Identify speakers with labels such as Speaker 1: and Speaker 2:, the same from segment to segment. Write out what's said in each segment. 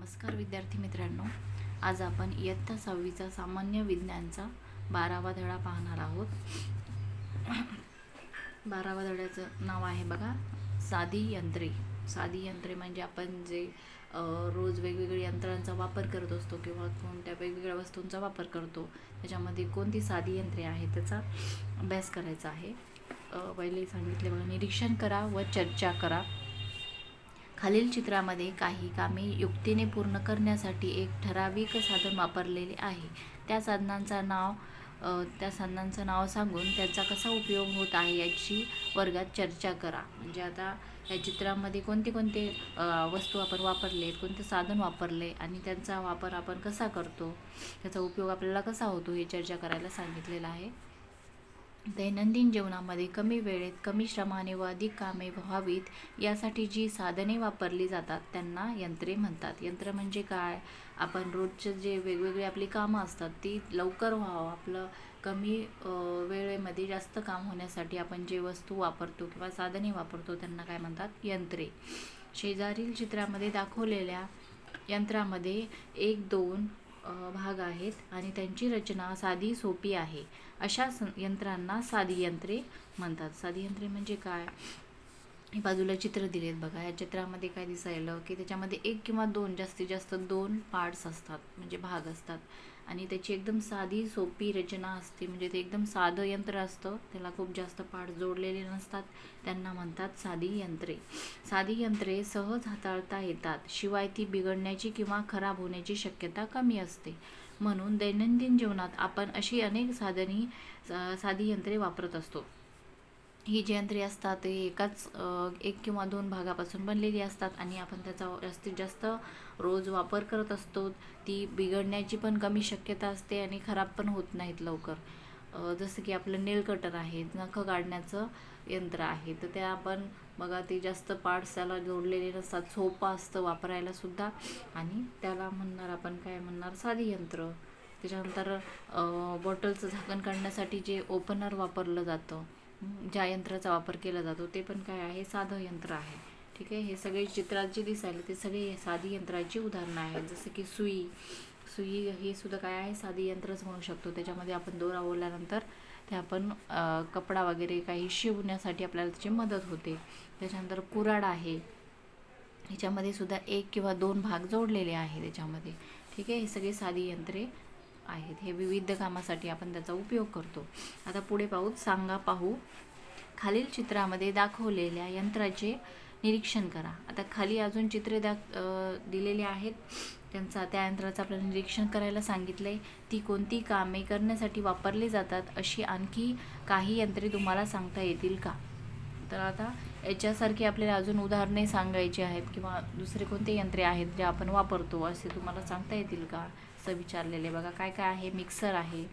Speaker 1: नमस्कार विद्यार्थी मित्रांनो, आज आपण इयत्ता 6वीचा सामान्य विज्ञानचा 12वा धडा पाहणार आहोत. 12वा धड्याचं नाव आहे बघा, साधी यंत्रे. साधी यंत्रे म्हणजे आपण जे रोज वेगवेगळ्या यंत्रांचा वापर करत असतो किंवा कोणत्या वेगवेगळ्या वस्तूंचा वापर करतो, त्याच्यामध्ये कोणती साधी यंत्रे आहेत त्याचा अभ्यास करायचा आहे. पहिले सांगितले बघा, निरीक्षण करा व चर्चा करा. खालील चित्रामध्ये काही कामे युक्तीने पूर्ण करण्यासाठी एक ठराविक साधन वापरलेले आहे. त्या साधनांचं नाव सांगून त्याचा कसा उपयोग होत आहे याची वर्गात चर्चा करा. म्हणजे आता या चित्रामध्ये कोणते कोणते वस्तू आपण वापरले, कोणते साधन वापरले आणि त्यांचा वापर आपण कसा करतो, त्याचा उपयोग आपल्याला कसा होतो हे चर्चा करायला सांगितलेलं आहे. दैनंदिन जीवनामध्ये कमी वेळेत कमी श्रमाने व अधिक कामे व्हावीत यासाठी जी साधने वापरली जातात त्यांना यंत्रे म्हणतात. यंत्र म्हणजे काय? आपण रोजचे जे वेगवेगळे आपली कामं असतात ती लवकर व्हावं, आपलं कमी वेळेमध्ये जास्त काम होण्यासाठी आपण जे वस्तू वापरतो किंवा साधने वापरतो त्यांना काय म्हणतात? यंत्रे. शेजारील चित्रामध्ये दाखवलेल्या यंत्रामध्ये 1-2 भाग आहेत आणि त्यांची रचना साधी सोपी आहे. अशा यंत्रांना साधी यंत्रे म्हणतात. साधी यंत्रे म्हणजे काय? हे बाजूला चित्र दिलेत बघा. या चित्रामध्ये काय दिसायलं की त्याच्यामध्ये 1 किंवा 2, जास्तीत जास्त 2 पार्ट्स असतात, म्हणजे भाग असतात आणि त्याची एकदम साधी सोपी रचना असते. म्हणजे ते एकदम साधं यंत्र असतं, त्याला खूप जास्त पार्ट जोडलेले नसतात, त्यांना म्हणतात साधी यंत्रे. साधी यंत्रे सहज हाताळता येतात, शिवाय ती बिघडण्याची किंवा खराब होण्याची शक्यता कमी असते. म्हणून दैनंदिन जीवनात आपण अशी अनेक साधी यंत्रे वापरत असतो. ही जी यंत्रे असतात ते एकाच 1 किंवा 2 भागापासून बनलेली असतात आणि आपण त्याचा जास्तीत जास्त रोज वापर करत असतो. ती बिघडण्याची पण कमी शक्यता असते आणि खराब पण होत नाहीत लवकर. जसं की आपलं नेल कटर आहे, नखं काढण्याचं यंत्र आहे, तर त्या आपण बघा ते जास्त पार्ट्स त्याला जोडलेले नसतात, सोपं असतं वापरायला सुद्धा आणि त्याला आपण काय म्हणणार? साधी यंत्र. त्याच्यानंतर बॉटलचं झाकण काढण्यासाठी जे ओपनर वापरलं जातं, ज्या यंत्राचा वापर केला जातो ते पण काय आहे? साधं यंत्र आहे. ठीक आहे. हे सगळे चित्रात जे दिसायला ते सगळे साधी यंत्राची उदाहरणं आहेत. जसं की सुई हे सुद्धा काय आहे? साधी यंत्रच म्हणू शकतो. त्याच्यामध्ये आपण दोरा ओढल्यानंतर ते आपण कपडा वगैरे काही शिवण्यासाठी आपल्याला त्याची मदत होते. त्याच्यानंतर कुऱ्हाड आहे, ह्याच्यामध्ये सुद्धा 1 किंवा 2 भाग जोडलेले आहे त्याच्यामध्ये. ठीक आहे. हे सगळे साधी यंत्रे आहेत. हे विविध कामासाठी आपण त्याचा उपयोग करतो. आता पुढे पाहू. खालील चित्रामध्ये दाखवलेल्या यंत्राचे निरीक्षण करा. आता खाली अजून चित्रे दिलेली आहेत, त्या यंत्राचं आपल्याला निरीक्षण करायला सांगितलंय. ती कोणती कामे करण्यासाठी वापरली जातात अशी आणखी काही यंत्रे तुम्हाला सांगता येतील का? तर आता याच्यासारखी आपल्याला अजून उदाहरणे सांगायची आहेत किंवा दुसरे कोणते यंत्रे आहेत जे आपण वापरतो असे तुम्हाला सांगता येतील का असं विचारलेले. बघा काय काय आहे? मिक्सर आहे,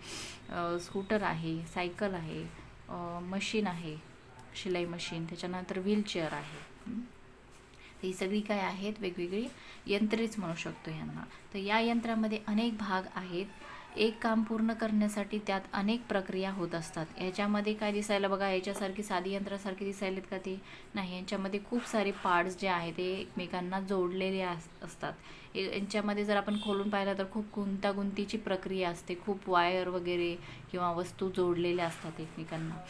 Speaker 1: स्कूटर आहे, सायकल आहे, मशीन आहे, शिलाई मशीन, त्याच्यानंतर व्हीलचेअर आहे. ही सगळी काय आहेत? वेगवेगळी यंत्रेच म्हणू शकतो यांना. तर या यंत्रामध्ये अनेक भाग आहेत. एक काम पूर्ण करण्यासाठी त्यात अनेक प्रक्रिया होत असतात. ह्याच्यामध्ये काय दिसायला बघा, याच्यासारखी साधी यंत्रासारखी दिसायलेत का? ते नाही. यांच्यामध्ये खूप सारे पार्ट्स जे आहेत ते एकमेकांना जोडलेले असतात. यांच्यामध्ये जर आपण खोलून पाहिलं तर खूप गुंतागुंतीची प्रक्रिया असते. खूप वायर वगैरे किंवा वस्तू जोडलेल्या असतात एकमेकांना.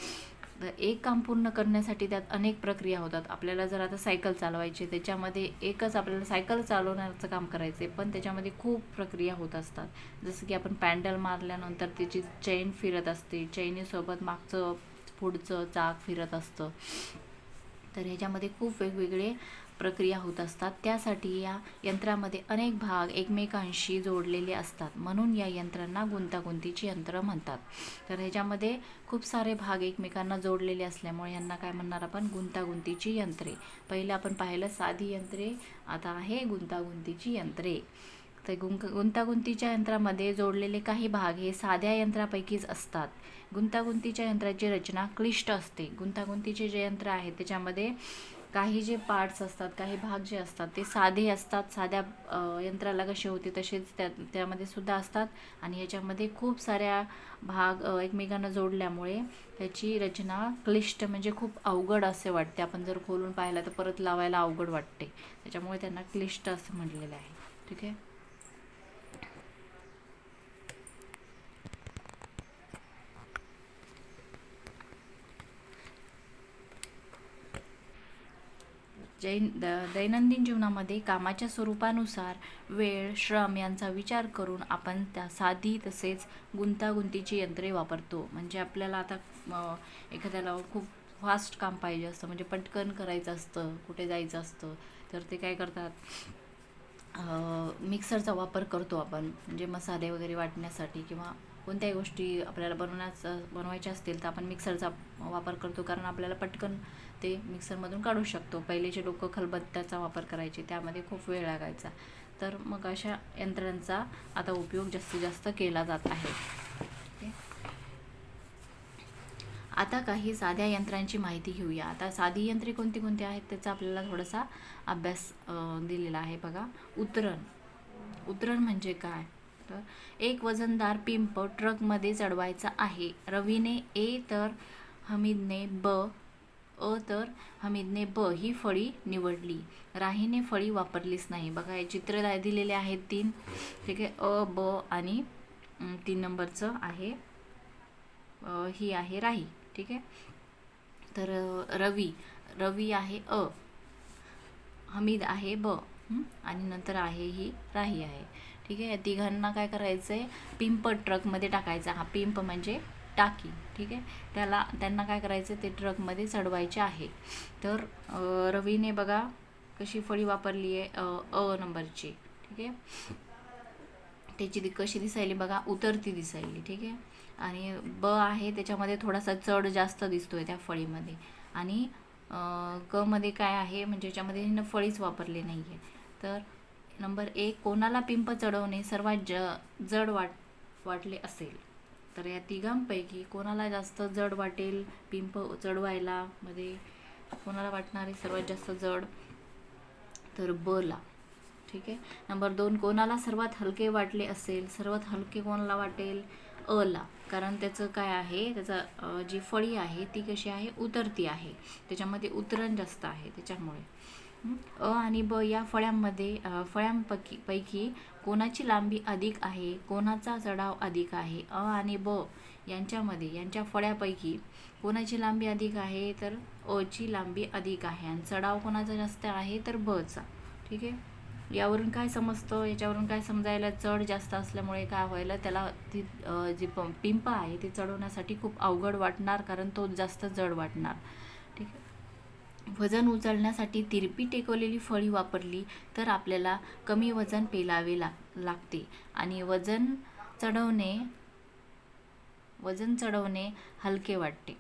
Speaker 1: तर एक काम पूर्ण करण्यासाठी त्यात अनेक प्रक्रिया होतात. आपल्याला जर आता सायकल चालवायची, त्याच्यामध्ये एकच आपल्याला सायकल चालवण्याचं काम करायचं आहे, पण त्याच्यामध्ये खूप प्रक्रिया होत असतात. जसं की आपण पॅन्डल मारल्यानंतर त्याची चेन फिरत असते, चैनीसोबत मागचं पुढचं चाक फिरत असतं. तर ह्याच्यामध्ये खूप वेगवेगळे प्रक्रिया होत असतात. त्यासाठी या यंत्रामध्ये अनेक भाग एकमेकांशी जोडलेले असतात, म्हणून या यंत्रांना गुंतागुंतीची यंत्र म्हणतात. तर ह्याच्यामध्ये खूप सारे भाग एकमेकांना जोडलेले असल्यामुळे यांना काय म्हणणार आपण? गुंतागुंतीची यंत्रे. पहिलं आपण पाहिलं साधी यंत्रे, आता आहे गुंतागुंतीची यंत्रे. तर गुंतागुंतीच्या यंत्रामध्ये जोडलेले काही भाग हे साध्या यंत्रापैकीच असतात. गुंतागुंतीच्या यंत्राची रचना क्लिष्ट असते. गुंतागुंतीचे जे यंत्र आहे त्याच्यामध्ये काही जे पार्ट्स असतात, काही भाग जे असतात ते साधे असतात. साध्या यंत्राला कसे होते तसेच त्यामध्ये सुद्धा असतात आणि याच्यामध्ये खूप साऱ्या भाग एकमेकांना जोडल्यामुळे त्याची रचना क्लिष्ट म्हणजे खूप अवघड असे वाटते. आपण जर खोलून पाहिलं तर परत लावायला अवघड वाटते, त्याच्यामुळे त्यांना क्लिष्ट असं म्हटलेलं आहे. ठीक आहे. दैनंदिन जीवनामध्ये कामाच्या स्वरूपानुसार वेळ, श्रम यांचा विचार करून आपण त्या साधी तसेच गुंतागुंतीची यंत्रे वापरतो. म्हणजे आपल्याला आता एखाद्याला खूप फास्ट काम पाहिजे असतं, म्हणजे पटकन करायचं असतं, कुठे जायचं असतं, तर ते काय करतात, मिक्सरचा वापर करतो आपण. म्हणजे मसाले वगैरे वाटण्यासाठी किंवा कोणत्याही गोष्टी आपल्याला बनवायच्या असतील तर आपण मिक्सरचा वापर करतो, कारण आपल्याला पटकन ते मिक्सरमधून काढू शकतो. पहिलेचे लोक खलबत्त्याचा वापर करायचे, त्यामध्ये खूप वेळ लागायचा. तर मग अशा यंत्रांचा आता उपयोग जास्तीत जास्त केला जात आहे. आता काही साध्या यंत्रांची माहिती घेऊया. आता साधी यंत्रे कोणती कोणती आहेत त्याचा आपल्याला थोडासा अभ्यास दिलेला आहे बघा. उतरण म्हणजे काय, तर एक वजनदार पिंप ट्रकमध्ये चढवायचा आहे. रवीने ए तर हमीदने ब, तर हमीदने ब ही फळी निवडली. राहीने फळी वापरलीच नाही. बघा हे चित्र दिलेले आहेत 3. ठीक आहे. अ, ब आणि 3 नंबरचं आहे, ही आहे राही. ठीक आहे. तर रवी आहे अ, हमीद आहे ब, आणि नंतर आहे ही राही आहे. ठीक आहे. या तिघांना काय करायचं आहे, पिंप ट्रकमध्ये टाकायचा. हा पिंप म्हणजे टाकी. ठीक आहे. त्यांना काय करायचं, ते ट्रकमध्ये चढवायचे आहे. तर रवीने बघा कशी फळी वापरली आहे, अ नंबरची. ठीक आहे. त्याची कशी दिसायली बघा, उतरती दिसायली. ठीक आहे. आणि ब आहे त्याच्यामध्ये थोडासा चढ जास्त दिसतोय त्या फळीमध्ये. आणि क मध्ये काय आहे, म्हणजे याच्यामध्ये फळीच वापरली नाही आहे. तर नंबर 1, कोणाला पिंप चढवणे सर्वात जड वाटले असेल. तर या तिघांपैकी कोणाला जास्त जड वाटेल पिंप चढवायला, मध्ये कोणाला वाटणारे सर्वात जास्त जड, तर ब ला. ठीक आहे. नंबर 2, कोणाला सर्वात हलके वाटले असेल, सर्वात हलके कोणाला वाटेल, अ ला. कारण त्याचं काय आहे, त्याचा जी फळी आहे ती कशी आहे, उतरती आहे, त्याच्यामध्ये उतरण जास्त आहे, त्याच्यामुळे. अ आणि ब या फळ्यांपैकी कोणाची लांबी अधिक आहे, कोणाचा चढाव अधिक आहे. अ आणि ब यांच्या फळ्यापैकी कोणाची लांबी अधिक आहे, तर अ ची लांबी अधिक आहे. आणि चढाव कोणाचा जास्त आहे, तर ब चा. ठीक आहे. यावरून काय समजतं, याच्यावरून काय समजायला, चढ जास्त असल्यामुळे काय व्हायला, त्याला ती जी पिंप आहे ती चढवण्यासाठी खूप अवघड वाटणार, कारण तो जास्त जड वाटणार. ठीक आहे. वजन उचलण्यासाठी तिरपी टेकवलेली फळी वापरली तर आपल्याला कमी वजन पेलावे लागते. आणि वजन चढवणे हलके वाटते.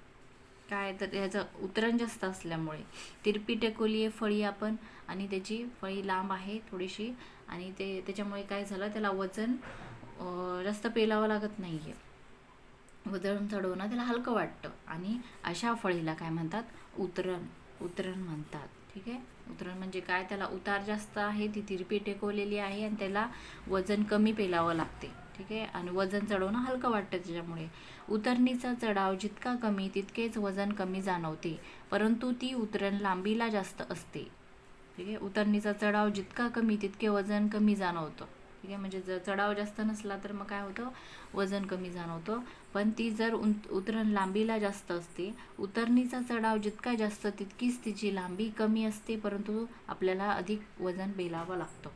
Speaker 1: काय तर ह्याचं उतरण जास्त असल्यामुळे. तिरपी टेकवली आहे फळी आपण, आणि त्याची फळी लांब आहे थोडीशी, आणि त्याच्यामुळे काय झालं, त्याला वजन जास्त पेलावं लागत नाही आहे. वजन चढवणं त्याला हलकं वाटतं, आणि अशा फळीला काय म्हणतात, उतरण म्हणतात. ठीक आहे. उतरण म्हणजे काय, त्याला उतार जास्त आहे, ती तिरपी टेकवलेली आहे, आणि त्याला वजन कमी पेलावं लागते. ठीक आहे. आणि वजन चढवणं हलकं वाटतं त्याच्यामुळे. उतरणीचा चढाव जितका कमी तितकेच वजन कमी जाणवते, परंतु ती उतरण लांबीला जास्त असते. ठीक आहे. उतरणीचा चढाव जितका कमी तितके वजन कमी जाणवतं. ठीक आहे. म्हणजे जर चढाव जास्त नसला तर मग काय होतं, वजन कमी जाणवतं. पण ती जर उतरण लांबीला जास्त असते, उतरणीचा चढाव जितका जास्त तितकीच तिची लांबी कमी असते, परंतु आपल्याला अधिक वजन पेलावं लागतं.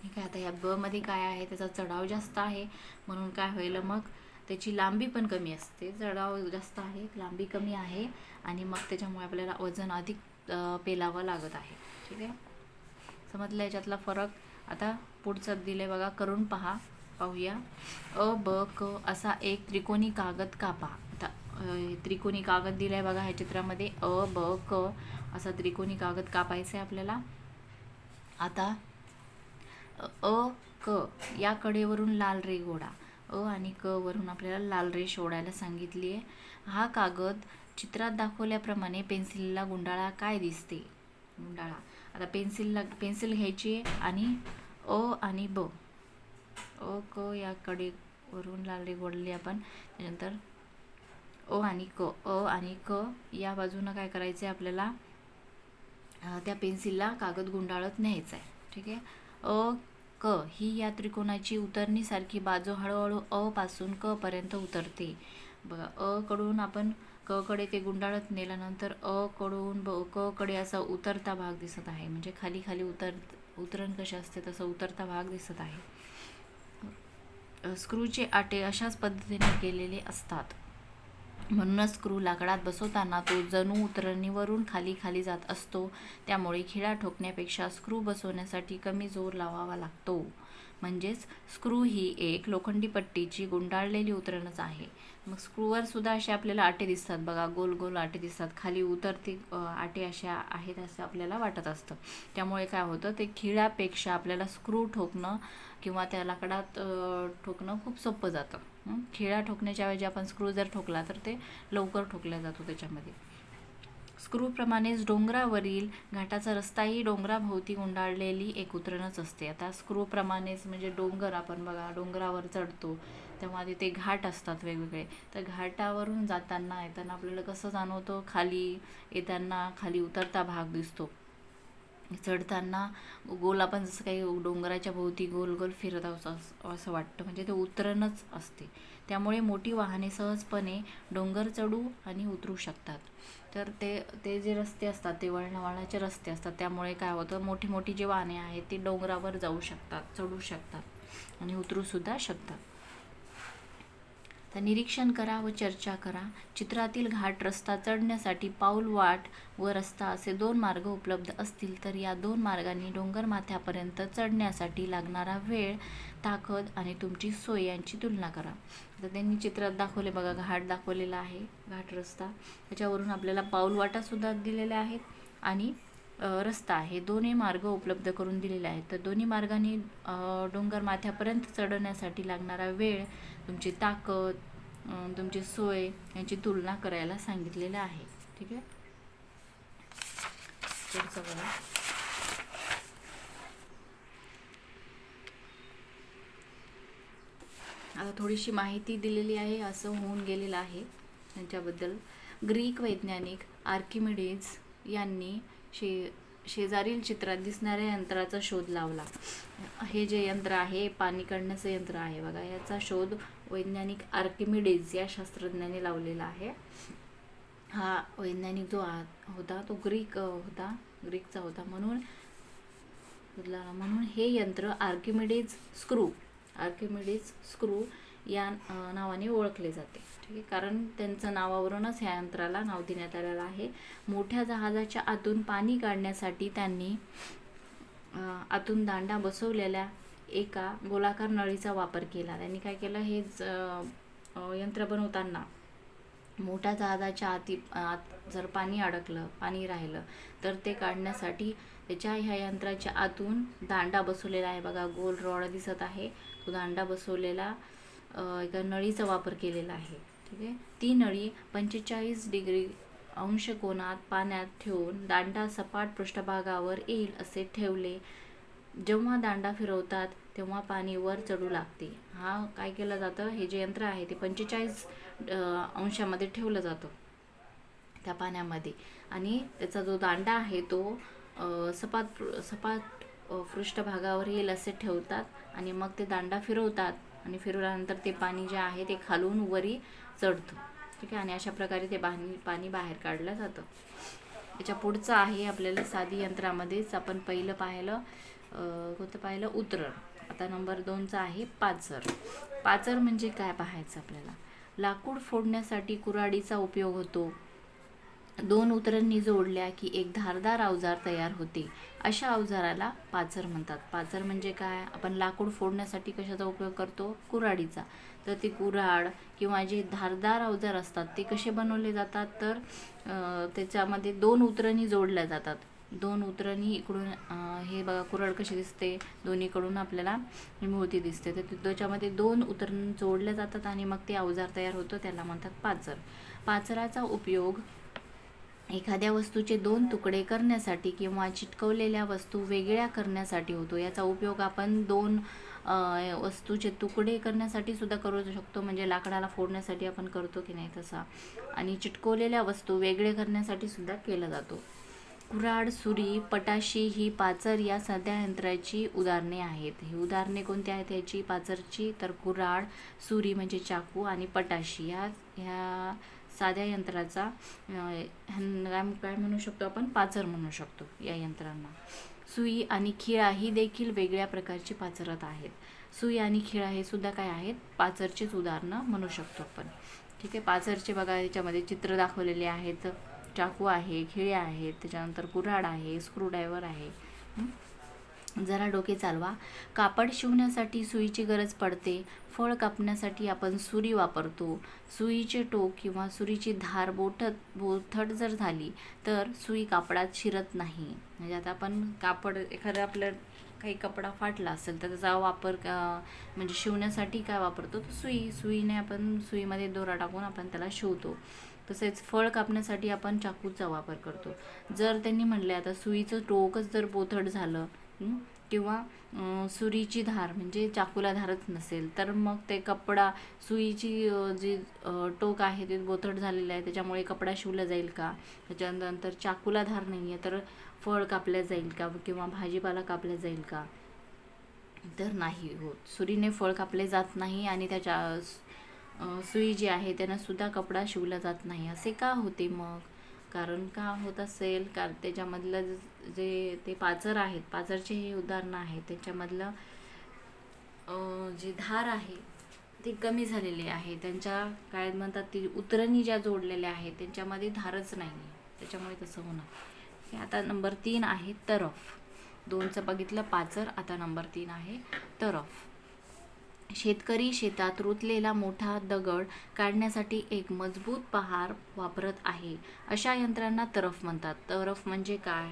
Speaker 1: ठीक आहे. आता या ब मध्ये काय आहे, त्याचा चढाव जास्त आहे, म्हणून काय होईल, मग त्याची लांबी पण कमी असते. चढाव जास्त आहे, लांबी कमी आहे, आणि मग त्याच्यामुळे आपल्याला वजन अधिक पेलावं लागत आहे. ठीक आहे. समजलं याच्यातला फरक. आता पुढचं दिले बघा, करून पाहूया. अ ब क असा एक त्रिकोणी कागद कापा. आता त्रिकोणी कागद दिलाय बघा ह्या चित्रामध्ये. अ ब क असा त्रिकोणी कागद कापायचा आहे आपल्याला. आता अ क या कडेवरून लाल रेघ ओढा. अ आणि क वरून आपल्याला लाल रेष ओढायला सांगितली आहे. हा कागद चित्रात दाखवल्याप्रमाणे पेन्सिलला गुंडाळा. काय दिसते, गुंडाळा. आता पेन्सिल घ्यायची, आणि अ आणि ब, अ क या कडेवरून लाल रेघ ओढली आपण. त्यानंतर अ आणि क या बाजूनं काय करायचं आहे आपल्याला, त्या पेन्सिलला कागद गुंडाळत न्यायचा आहे. ठीक आहे. क ही या त्रिकोणाची उतरणीसारखी बाजू हळूहळू अ पासून क पर्यंत उतरते. बघा, अ कडून आपण क कडे ते गुंडाळत नेल्यानंतर अ कडून क कडे असा उतरता भाग दिसत आहे. म्हणजे खाली खाली उतरण कसे असते तसं उतरता भाग दिसत आहे. स्क्रूचे आटे अशाच पद्धतीने केलेले असतात. म्हणूनच स्क्रू लाकडात बसवताना तो जणू उतरणीवरून खाली खाली जात असतो. त्यामुळे खिळा ठोकण्यापेक्षा स्क्रू बसवण्यासाठी कमी जोर लावावा लागतो. म्हणजेच स्क्रू ही एक लोखंडी पट्टीची गुंडाळलेली उतरणच आहे. मग स्क्रूवर सुद्धा असे आपल्याला आटे दिसतात बघा, गोल गोल आटे दिसतात. खाली उतरते आटे अशा आहेत असं आपल्याला वाटत असतं. त्यामुळे काय होतं, ते खिळापेक्षा आपल्याला स्क्रू ठोकणं किंवा त्या लाकडात ठोकणं खूप सोपं जातं. खिळा ठोकण्याच्या ऐवजी आपण स्क्रू जर ठोकला तर ते लवकर ठोकला जातो त्याच्यामध्ये. स्क्रूप्रमाणेच डोंगरावरील घाटाचा रस्ताही डोंगराभोवती गुंडाळलेली एक उतरणच असते. आता स्क्रूप्रमाणेच म्हणजे डोंगर, आपण बघा डोंगरावर चढतो तेव्हा तिथे घाट असतात वेगवेगळे. तर घाटावरून येताना आपल्याला कसं जाणवतं, खाली येताना खाली उतरता भाग दिसतो. चढताना गोल आपण जसं काही डोंगराच्या भोवती गोल गोल फिरत आहोत असं वाटतं. म्हणजे ते उतरणच असते. त्यामुळे मोठी वाहने सहजपणे डोंगर चढू आणि उतरू शकतात. तर ते जे रस्ते असतात ते वळणावळणाचे रस्ते असतात. त्यामुळे काय होतं, मोठी मोठी जी वाहने आहेत ती डोंगरावर जाऊ शकतात, चढू शकतात आणि उतरूसुद्धा शकतात. तर निरीक्षण करा व चर्चा करा. चित्रातील घाट रस्ता चढण्यासाठी पाऊलवाट व रस्ता असे 2 मार्ग उपलब्ध असतील तर या 2 मार्गांनी डोंगर माथ्यापर्यंत चढण्यासाठी लागणारा वेळ, ताकद आणि तुमची सोय यांची तुलना करा. तर त्यांनी चित्रात दाखवले बघा, घाट दाखवलेला आहे, घाट रस्ता. त्याच्यावरून आपल्याला पाऊलवाटासुद्धा दिलेल्या आहेत आणि रस्ता आहे. दोन्ही मार्ग उपलब्ध करून दिलेले आहेत. तर दोन्ही मार्गांनी डोंगर माथ्यापर्यंत चढण्यासाठी लागणारा वेळ, तुमची ताकद, तुमची सोय यांची तुलना करायला सांगितलेलं आहे. ठीक आहे. पुढचं बघा. आता थोडीशी माहिती दिलेली आहे, असं होऊन गेलेलं आहे त्यांच्याबद्दल. ग्रीक वैज्ञानिक आर्किमिडीज यांनी शेजारील चित्रात दिसणाऱ्या यंत्राचा शोध लावला. हे जे यंत्र आहे पाणी काढण्याचं यंत्र आहे बघा, याचा शोध वैज्ञानिक आर्किमिडीज या शास्त्रज्ञाने लावलेला आहे. हा वैज्ञानिक जो होता तो ग्रीकचा होता. म्हणून हे यंत्र आर्किमिडीज स्क्रू या नावाने ओळखले जाते. ठीक आहे, कारण त्यांचं नावावरूनच ह्या यंत्राला नाव देण्यात आलेलं आहे. मोठ्या जहाजाच्या आतून पाणी काढण्यासाठी त्यांनी आतून दांडा बसवलेल्या एका गोलाकार नळीचा वापर केला. त्यांनी काय केलं, हे यंत्र बनवताना मोठ्या जहाजाच्या आत जर पाणी अडकलं, पाणी राहिलं तर ते काढण्यासाठी ह्या यंत्राच्या आतून दांडा बसवलेला आहे बघा, गोल रॉड दिसत आहे. तो दांडा बसवलेला एका नळीचा वापर केलेला आहे. ठीक आहे, ती नळी 45° कोनात पाण्यात ठेवून दांडा सपाट पृष्ठभागावर येईल असे ठेवले. जेव्हा दांडा फिरवतात तेव्हा पाणी वर चढू लागते. हा काय केलं जातं, हे जे यंत्र आहे ते 45° ठेवलं जातं त्या पाण्यामध्ये आणि त्याचा जो दांडा आहे तो सपाट पृष्ठभागावर येईल असे ठेवतात आणि मग ते दांडा फिरवतात आणि फिरवल्यानंतर ते पाणी जे आहे ते खालून वरी चढतं. ठीक आहे, आणि अशा प्रकारे ते पाणी बाहेर काढलं जातं. त्याच्या पुढचं आहे आपल्याला साधी यंत्रामध्येच आपण पहिलं पाहिलं उतरण. आता नंबर 2चा आहे पाचर. पाचर म्हणजे काय पाहायचं आपल्याला. लाकूड फोडण्यासाठी कुऱ्हाडीचा उपयोग होतो. 2 उतरणी जोडल्या की एक धारदार अवजार तयार होते. अशा अवजाराला पाचर म्हणतात. पाचर म्हणजे काय, आपण लाकूड फोडण्यासाठी कशाचा उपयोग करतो, कुऱ्हाडीचा. तर ती कुऱ्हाड किंवा जे धारदार अवजार असतात ते कसे बनवले जातात, तर त्याच्यामध्ये 2 उतरणी जोडल्या जातात. 2 उतरणी इकडून हे बघा कुऱ्हाड कशी दिसते, दोन्हीकडून आपल्याला मोती दिसते. तर त्याच्यामध्ये 2 उतरणी जोडल्या जातात आणि मग ते अवजार तयार होतं, त्याला म्हणतात पाचर. पाचराचा उपयोग एखाद्या वस्तूचे 2 तुकडे करण्यासाठी किंवा चिटकवलेल्या वस्तू वेगळ्या करण्यासाठी होतो. याचा उपयोग आपण 2 वस्तूचे तुकडे करण्यासाठी सुद्धा करू शकतो. म्हणजे लाकडाला फोडण्यासाठी आपण करतो की नाही तसा, आणि चिटकवलेल्या वस्तू वेगळे करण्यासाठी सुद्धा केला जातो. कुऱ्हाड, सुरी, पटाशी ही पाचर या साध्या यंत्राची उदाहरणे आहेत. ही उदाहरणे कोणती आहेत याची पाचरची? तर कुऱ्हाड, सुरी म्हणजे चाकू आणि पटाशी ह्या साध्या यंत्राचा काय म्हणू शकतो आपण? पाचर म्हणू शकतो या यंत्रांना. सुई आणि खिळा ही देखील वेगळ्या प्रकारची पाचरत आहेत. सुई आणि खिळा हे सुद्धा काय आहेत? पाचरचीच उदाहरणं म्हणू शकतो आपण. ठीक आहे. पाचरचे बघा याच्यामध्ये चित्र दाखवलेले आहेत. चाकू आहे, खिळे आहेत, त्याच्यानंतर कुऱ्हाड आहे, स्क्रूड्रायव्हर आहे. जरा डोके चालवा. कापड शिवण्यासाठी सुईची गरज पडते. फळ कापण्यासाठी आपण सुरी वापरतो. सुईचे टोक किंवा सुरीची धार बोथट जर झाली तर सुई कापडात शिरत नाही. म्हणजे आता आपण कापड एखादा आपलं काही कपडा फाटला असेल तर त्याचा वापर म्हणजे शिवण्यासाठी काय वापरतो? तर सुईने आपण सुईमध्ये दोरा टाकून आपण त्याला शिवतो. तसेच फळ कापण्यासाठी आपण चाकूचा वापर करतो. जर त्यांनी म्हणले आता सुईचं टोकच जर बोथट झालं किंवा सुरीची धार म्हणजे चाकूला धारच नसेल तर मग ते कपडा सुईची जी टोक आहे ते बोथट झालेलं आहे त्याच्यामुळे कपडा शिवला जाईल का? त्याच्यानंतर चाकूला धार नाही आहे तर फळ कापल्या जाईल का किंवा भाजीपाला कापल्या जाईल का? तर नाही होत. सुरीने फळ कापले जात नाही आणि त्याच्या सुई जी आहे त्यानं सुद्धा कपडा शिवला जात नाही. असे का होते मग? कारण का होत असेल? कारण त्याच्यामधलं जे ते पाचर आहेत, पाचरचे हे उदाहरणं आहेत, त्याच्यामधलं जी धार आहे ती कमी झालेली आहे. त्यांच्या काय म्हणतात ती उतरणी ज्या जोडलेल्या आहेत त्यांच्यामध्ये धारच नाही आहे, त्याच्यामुळे तसं होणार. आता नंबर 3 आहे तरफ. 2चं बघितलं पाचर, आता नंबर 3 आहे तरफ. शेतकरी शेतात रुतलेला मोठा दगड काढण्यासाठी एक मजबूत पहार वापरत आहे. अशा यंत्रांना तरफ म्हणतात. तरफ म्हणजे काय?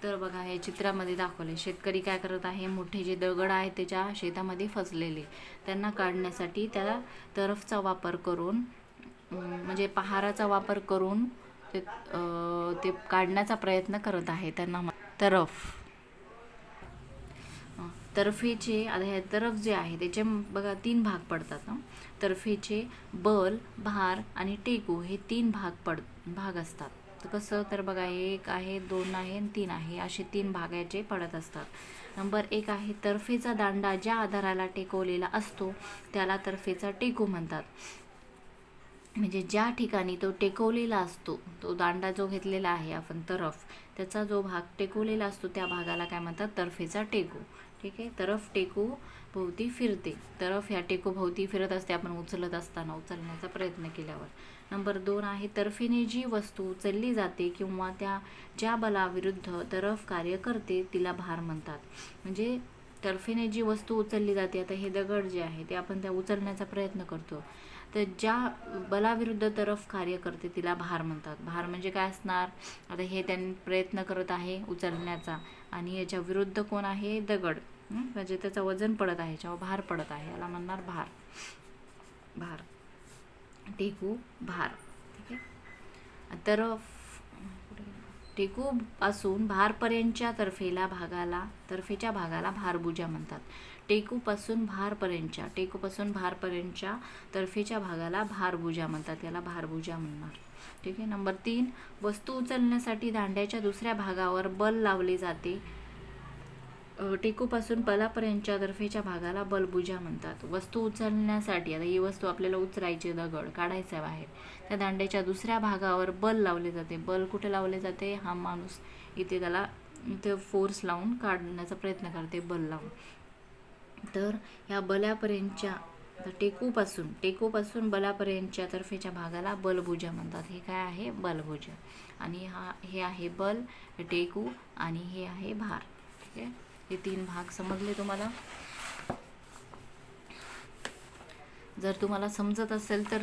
Speaker 1: तर बघा हे चित्रामध्ये दाखवले. शेतकरी काय करत आहे? मोठे जे दगड आहेत त्याच्या शेतामध्ये फसलेले त्यांना काढण्यासाठी त्या तरफचा वापर करून म्हणजे पहाराचा वापर करून ते काढण्याचा प्रयत्न करत आहे. त्यांना तरफ. तर्फेचे आता हे तरफ जे आहे त्याचे बघा 3 भाग पडतात. तर्फेचे बल, भार आणि टेकू हे 3 भाग असतात. तर कसं? तर बघा 1 आहे, 2 आहे आणि 3 आहे, असे 3 भाग याचे पडत असतात. नंबर 1 आहे तर्फेचा दांडा ज्या आधाराला टेकवलेला असतो त्याला तर्फेचा टेकू म्हणतात. म्हणजे ज्या ठिकाणी तो टेकवलेला असतो, तो दांडा जो घेतलेला आहे आपण तरफ, त्याचा जो भाग टेकवलेला असतो त्या भागाला काय म्हणतात? तर्फेचा टेकू. ठीक आहे. तरफ टेकू भोवती फिरते. तरफ ह्या टेकू भोवती फिरत असते आपण उचलण्याचा प्रयत्न केल्यावर. नंबर 2 आहे तर्फेने जी वस्तू उचलली जाते किंवा ज्या बलाविरुद्ध तरफ कार्य करते तिला भार म्हणतात. म्हणजे तर्फेने जी वस्तू उचलली जाते, आता हे दगड जे आहे ते आपण त्या उचलण्याचा प्रयत्न करतो, तर ज्या बलाविरुद्ध तरफ कार्य करते तिला भार म्हणतात. भार म्हणजे काय असणार? आता हे त्यांनी प्रयत्न करत आहे उचलण्याचा आणि याच्या विरुद्ध कोण आहे? दगड. म्हणजे त्याचं वजन पडत आहे, याच्यावर भार पडत आहे, याला म्हणणार भार. भार, टेकू, भार. ठीक आहे. तरफ टेकू पासून भारपर्यंतच्या तर्फेच्या भागाला भारभुजा म्हणतात. टेकूपासून भारपर्यंतच्या तर्फेच्या भागाला भारभुजा म्हणतात, याला भारभुजा म्हणणार. ठीक आहे. नंबर 3 वस्तू उचलण्यासाठी दांड्याच्या दुसऱ्या भागावर बल लावले जाते. टेकूपासून बलापर्यंतच्या तर्फेच्या भागाला बलभुजा म्हणतात. वस्तू उचलण्यासाठी आता ही वस्तू आपल्याला उचलायची, दगड काढायचा बाहेर, त्या दांड्याच्या दुसऱ्या भागावर बल लावले जाते. बल कुठे लावले जाते? हा माणूस इथे त्याला इथे फोर्स लावून काढण्याचा प्रयत्न करते, बल लावून. तर ह्या बलापर्यंतच्या टेकूपासून बलापर्यंतच्या तर्फेच्या भागाला बलभुजा म्हणतात. हे काय आहे? बलभुजा. आणि हे आहे बल, टेकू आणि हे आहे भार. ठीक आहे. हे 3 भाग समजले तुम्हाला? जर तुम्हाला समजत असेल तर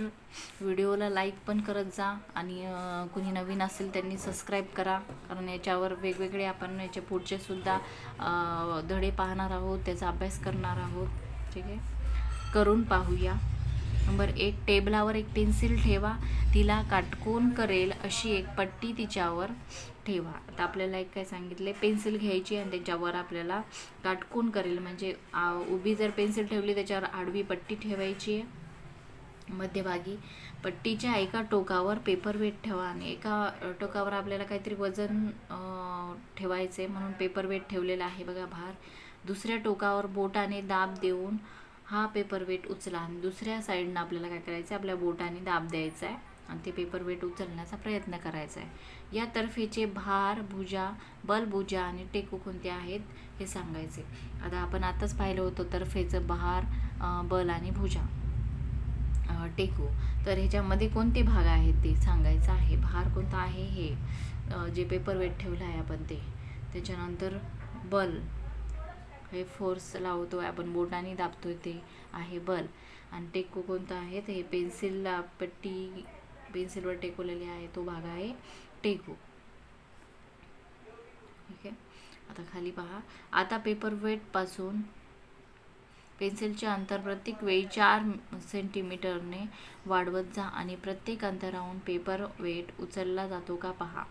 Speaker 1: व्हिडिओला लाईक पण करत जा आणि कुणी नवीन असेल त्यांनी सबस्क्राईब करा, कारण याच्यावर वेगवेगळे आपण याचे पुढचे सुद्धा धडे पाहणार आहोत, त्याचा अभ्यास करणार आहोत. ठीक आहे. करून पाहूया. नंबर 1 टेबलावर एक पेन्सिल ठेवा, तिला काटकोन करेल अशी एक पट्टी तिच्यावर ठेवा. आता आपल्याला एक काय सांगितले? पेन्सिल घ्यायची आणि त्याच्यावर आपल्याला काटकोन करेल म्हणजे उभी जर पेन्सिल ठेवली त्याच्यावर आडवी पट्टी ठेवायची आहे मध्यभागी. पट्टीच्या एका टोकावर पेपर वेट ठेवा आणि एका टोकावर आपल्याला काहीतरी वजन ठेवायचे म्हणून पेपर वेट ठेवलेला आहे बघा भार. दुसऱ्या टोकावर बोटाने दाब देऊन हा पेपर वेट उचला आणि दुसऱ्या साईडनं आपल्याला काय करायचं आहे, आपल्या बोटाने दाब द्यायचा आहे आणि ते पेपर वेट उचलण्याचा प्रयत्न करायचा आहे. या तर्फेचे भार, भुजा, बल, भुजा आणि टेकू कोणते आहेत हे सांगायचे. आता आपण आताच पाहिलं होतं तर्फेचं भार, बल आणि भुजा, टेकू. तर ह्याच्यामध्ये कोणते भाग आहेत ते सांगायचं आहे. भार कोणता आहे हे जे पेपर वेट ठेवलं आहे आपण ते. त्याच्यानंतर बल, हे फोर्स लावतो आहे आपण, बोटाने दाबतोय ते आहे बल. आणि टेकू कोणता आहे तर हे पेन्सिलला पट्टी पेन्सिलवर टेकवलेली आहे तो भाग आहे टेकू. ठीक आहे. आता खाली पहा. आता पेपर वेटपासून पेन्सिलचे अंतर प्रत्येक वेळी 4 सेंटीमीटरने वाढवत जा आणि प्रत्येक अंतरावरून पेपर वेट उचलला जातो का पहा.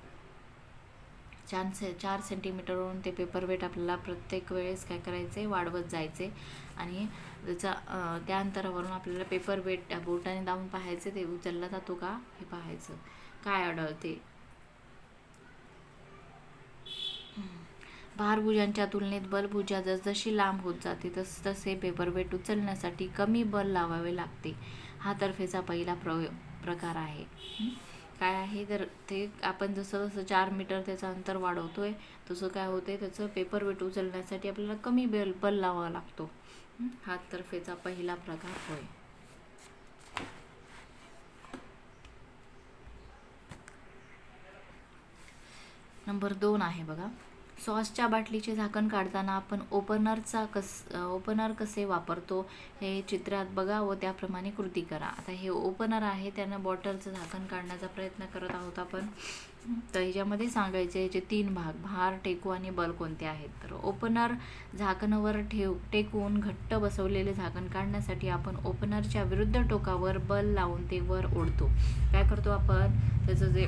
Speaker 1: 4 सेंटीमीटरवरून ते पेपर वेट आपल्याला प्रत्येक वेळेस काय करायचे, वाढवत जायचे आणि त्या अंतरावरून आपल्याला पेपर वेट बोटाने दाबून पाहायचे ते उचलला जातो का हे पाहायचं. काय आढळते. भारभुजांच्या तुलनेत बलभुजा जसजशी लांब होत जाते तसतसे पेपर वेट उचलण्यासाठी कमी बल लावावे लागते. हा तर्फेचा पहिला प्रकार आहे. काय आहे तर ते आपण जसं 4 मीटर त्याचं अंतर वाढवतोय तसं काय होते, त्याचं पेपर वेट उचलण्यासाठी आपल्याला कमी बल लावावा लागतो. हा तर्फेचा पहिला प्रकार होय. नंबर 2 आहे बघा. सॉसच्या बाटलीचे झाकण काढताना आपण ओपनर कसे वापरतो हे चित्रात बघा व त्याप्रमाणे कृती करा. आता हे ओपनर आहे, त्यानं बॉटलचं झाकण काढण्याचा प्रयत्न करत आहोत आपण. तर ह्याच्यामध्ये सांगायचे याचे 3 भाग, भार, टेकू आणि बल कोणते आहेत. तर ओपनर झाकणावर टेकून घट्ट बसवलेले झाकण काढण्यासाठी आपण ओपनरच्या विरुद्ध टोकावर बल लावून ते वर ओढतो. काय करतो आपण, त्याचं जे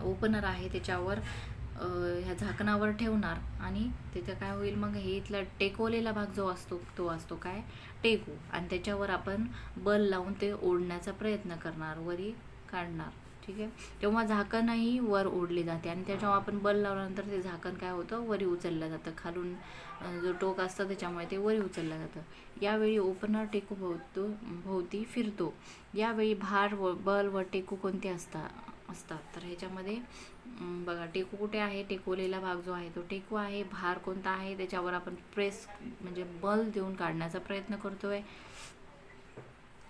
Speaker 1: ओपनर आहे त्याच्यावर ह्या झाकणावर ठेवणार आणि त्याचं काय होईल मग, हे इथला टेकवलेला भाग जो असतो तो असतो काय, टेकू. आणि त्याच्यावर आपण बल लावून ते ओढण्याचा प्रयत्न करणार, वरी काढणार. ठीक आहे. तेव्हा झाकणही वर ओढले जाते आणि त्याच्यावर आपण बल लावल्यानंतर ते झाकण काय होतं, वरी उचललं जातं. खालून जो टोक असतं त्याच्यामुळे ते वरी उचललं जातं. यावेळी ओपनर टेकू भोवती फिरतो. यावेळी भार व बल व टेकू कोणते असतात. तर ह्याच्यामध्ये बघा टेकू कुठे आहे, टेकवलेला भाग जो आहे तो टेकू आहे. भार कोणता आहे, त्याच्यावर आपण प्रेस म्हणजे बल देऊन काढण्याचा प्रयत्न करतोय,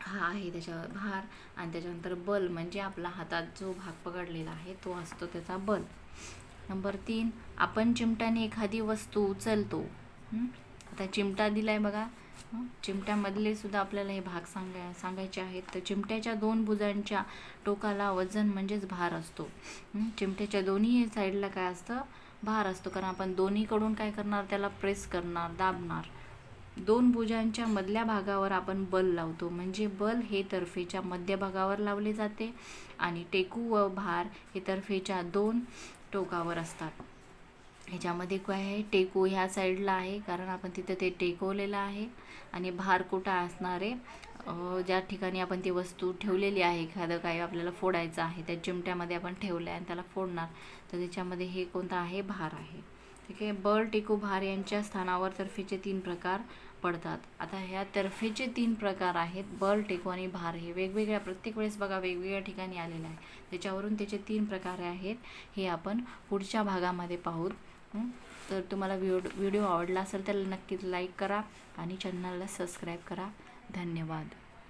Speaker 1: हा आहे त्याच्यावर भार. आणि त्याच्यानंतर बल म्हणजे आपला हातात जो भाग पकडलेला आहे तो असतो त्याचा बल. नंबर 3, आपण चिमट्याने एखादी वस्तू उचलतो. आता चिमटा दिलाय बघा, चिमट्यामधले सुद्धा आपल्याला हे भाग सांगायचे आहेत. तर चिमट्याच्या 2 भुजांच्या टोकाला वजन म्हणजेच भार असतो. चिमट्याच्या दोन्ही साईडला काय असतं, भार असतो. कारण आपण दोन्हीकडून काय करणार, त्याला प्रेस करणार, दाबणार. 2 भुजांच्या मधल्या भागावर आपण बल लावतो, म्हणजे बल हे तर्फेच्या मध्यभागावर लावले जाते आणि टेकू व भार हे तर्फेच्या 2 टोकावर असतात. ह्याच्यामध्ये काय आहे, टेकू ह्या साईडला आहे कारण आपण तिथं ते टेकवलेलं आहे. आणि भार कुठं असणार आहे, ज्या ठिकाणी आपण ती वस्तू ठेवलेली आहे, एखादं काही आपल्याला फोडायचं आहे त्या चिमट्यामध्ये आपण ठेवलं आहे आणि त्याला फोडणार, तर त्याच्यामध्ये हे कोणतं आहे, भार आहे. ठीक आहे. बल, टेकू, भार यांच्या स्थानावर तर्फेचे 3 प्रकार पडतात. आता ह्या तर्फेचे 3 प्रकार आहेत, बल, टेकू आणि भार. हे वेगवेगळ्या प्रत्येक वेळेस बघा वेगवेगळ्या ठिकाणी आलेले आहे, त्याच्यावरून त्याचे 3 प्रकार आहेत. हे आपण पुढच्या भागामध्ये पाहू. तर तुम्हाला व्हिडिओ आवडला असेल तर नक्कीच लाईक करा आणि चॅनलला सबस्क्राईब करा. धन्यवाद.